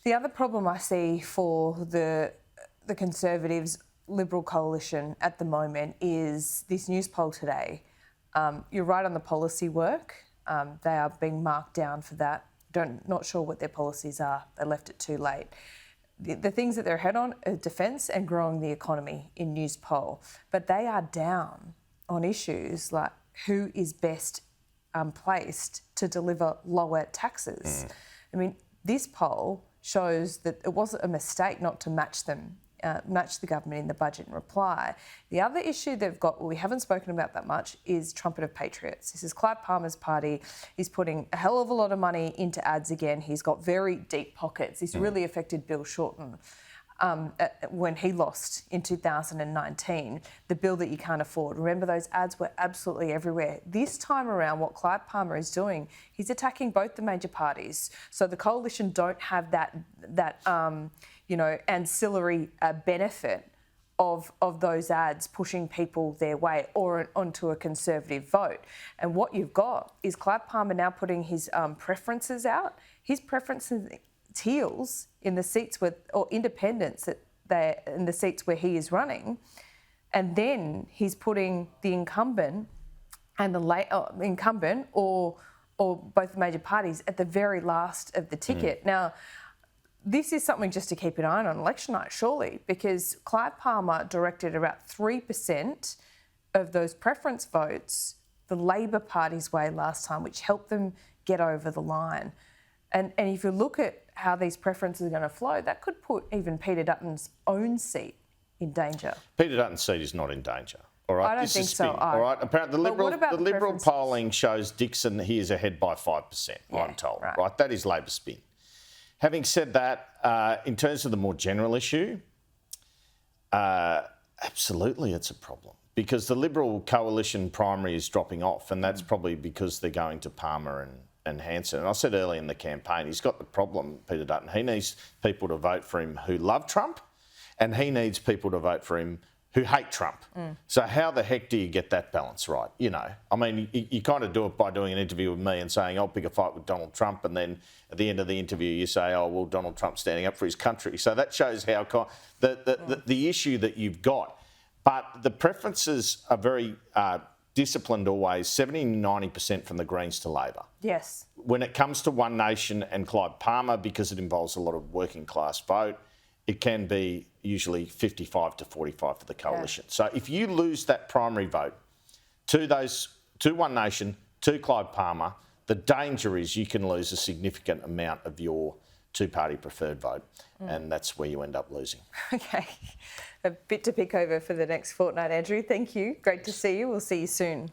The other problem I see for the Conservatives Liberal coalition at the moment is this Newspoll today. You're right on the policy work. They are being marked down for that. Not sure what their policies are. They left it too late. The things that they're ahead on are defence and growing the economy in Newspoll. But they are down on issues like who is best placed to deliver lower taxes. I mean, this poll shows that it wasn't a mistake not to match the government in the budget and reply. The other issue they've got, we haven't spoken about that much, is Trumpet of Patriots. This is Clive Palmer's party. He's putting a hell of a lot of money into ads again. He's got very deep pockets. This really affected Bill Shorten when he lost in 2019, the bill that you can't afford. Remember, those ads were absolutely everywhere. This time around, what Clive Palmer is doing, he's attacking both the major parties. So the coalition don't have that ancillary benefit of those ads pushing people their way or onto a Conservative vote. And what you've got is Clive Palmer now putting his preferences out. His preferences heels in the seats or independents in the seats where he is running, and then he's putting the incumbent and the incumbent or both the major parties at the very last of the ticket. Now, this is something just to keep an eye on election night, surely, because Clive Palmer directed about 3% of those preference votes the Labor Party's way last time, which helped them get over the line. And if you look at how these preferences are going to flow, that could put even Peter Dutton's own seat in danger. Peter Dutton's seat is not in danger. All right, I don't think so. All right, apparently the Liberal polling shows Dixon, he is ahead by 5%, I'm told. Right, that is Labor spin. Having said that, in terms of the more general issue, absolutely it's a problem because the Liberal coalition primary is dropping off, and that's probably because they're going to Palmer and Hanson. And I said earlier in the campaign, he's got the problem, Peter Dutton. He needs people to vote for him who love Trump, and he needs people to vote for him who hate Trump. So how the heck do you get that balance right? You know, I mean, you kind of do it by doing an interview with me and saying, I'll pick a fight with Donald Trump, and then at the end of the interview you say, oh, well, Donald Trump's standing up for his country. So that shows how the issue that you've got. But the preferences are very disciplined always, 70-90% from the Greens to Labor. Yes. When it comes to One Nation and Clive Palmer, because it involves a lot of working class vote, it can be usually 55 to 45 for the coalition. Yeah. So if you lose that primary vote to One Nation, to Clive Palmer, the danger is you can lose a significant amount of your two-party preferred vote, and that's where you end up losing. Okay. A bit to pick over for the next fortnight, Andrew. Thank you. Great to see you. We'll see you soon.